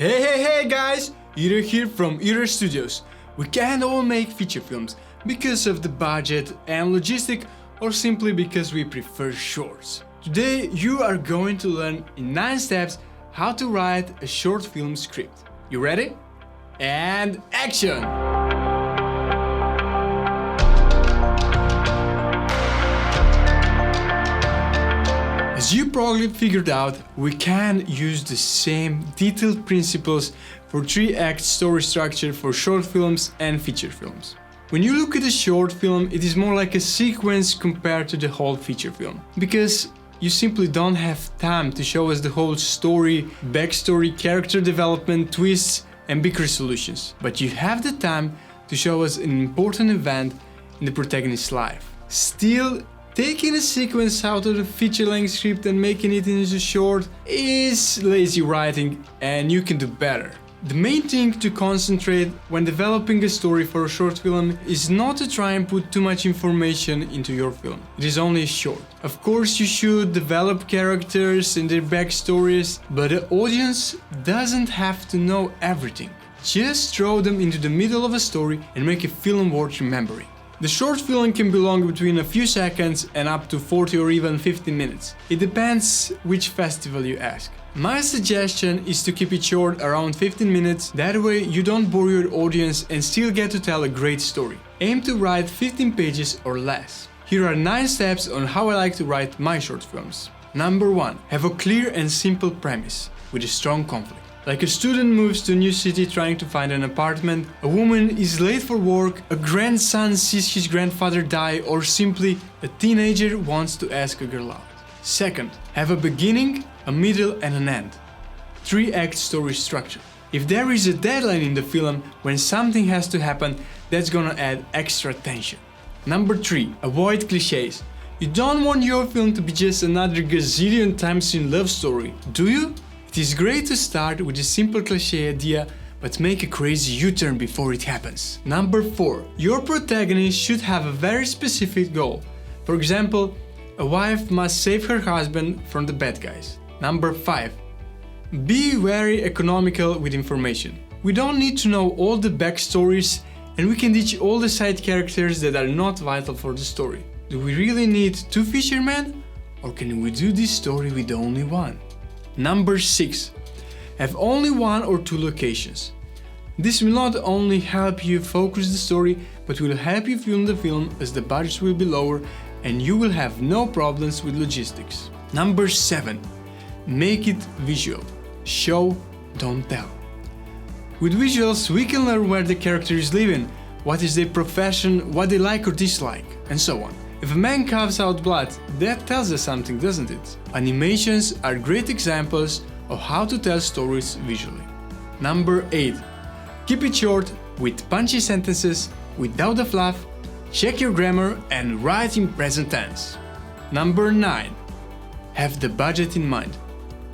Hey guys! Ira here from Ira Studios. We can't all make feature films because of the budget and logistic, or simply because we prefer shorts. Today you are going to learn in 9 steps how to write a short film script. You ready? And action! As you probably figured out, we can use the same detailed principles for 3-act story structure for short films and feature films. When you look at a short film, it is more like a sequence compared to the whole feature film, because you simply don't have time to show us the whole story, backstory, character development, twists and big resolutions. But you have the time to show us an important event in the protagonist's life. Still, taking a sequence out of the feature-length script and making it into short is lazy writing, and you can do better. The main thing to concentrate when developing a story for a short film is not to try and put too much information into your film. It is only short. Of course, you should develop characters and their backstories, but the audience doesn't have to know everything. Just throw them into the middle of a story and make a film worth remembering. The short film can be long between a few seconds and up to 40 or even 50 minutes. It depends which festival you ask. My suggestion is to keep it short, around 15 minutes, that way you don't bore your audience and still get to tell a great story. Aim to write 15 pages or less. Here are 9 steps on how I like to write my short films. Number 1. Have a clear and simple premise with a strong conflict. Like a student moves to a new city trying to find an apartment, a woman is late for work, a grandson sees his grandfather die, or simply a teenager wants to ask a girl out. Second, have a beginning, a middle and an end. 3-act story structure. If there is a deadline in the film when something has to happen, that's gonna add extra tension. Number 3, avoid clichés. You don't want your film to be just another gazillion times seen love story, do you? It is great to start with a simple cliché idea, but make a crazy U-turn before it happens. Number 4. Your protagonist should have a very specific goal. For example, a wife must save her husband from the bad guys. Number 5. Be very economical with information. We don't need to know all the backstories, and we can ditch all the side characters that are not vital for the story. Do we really need 2 fishermen? Or can we do this story with only 1? Number 6. Have only 1 or 2 locations. This will not only help you focus the story, but will help you film the film, as the budgets will be lower and you will have no problems with logistics. Number 7. Make it visual. Show, don't tell. With visuals, we can learn where the character is living, what is their profession, what they like or dislike, and so on. If a man coughs out blood, that tells us something, doesn't it? Animations are great examples of how to tell stories visually. Number 8. Keep it short, with punchy sentences, without the fluff, check your grammar and write in present tense. Number 9. Have the budget in mind.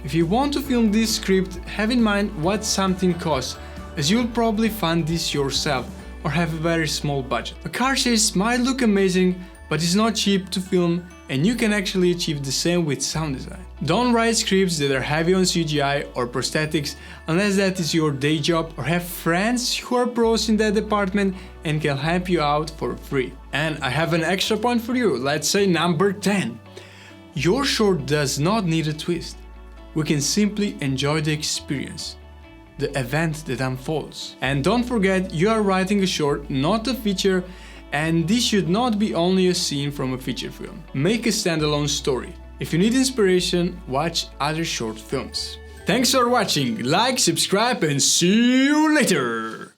If you want to film this script, have in mind what something costs, as you'll probably fund this yourself or have a very small budget. A car chase might look amazing, but it's not cheap to film, and you can actually achieve the same with sound design. Don't write scripts that are heavy on CGI or prosthetics unless that is your day job, or have friends who are pros in that department and can help you out for free. And I have an extra point for you, let's say number 10. Your short does not need a twist. We can simply enjoy the experience, the event that unfolds. And don't forget, you are writing a short, not a feature, and this should not be only a scene from a feature film. Make a standalone story. If you need inspiration, watch other short films. Thanks for watching, like, subscribe and see you later!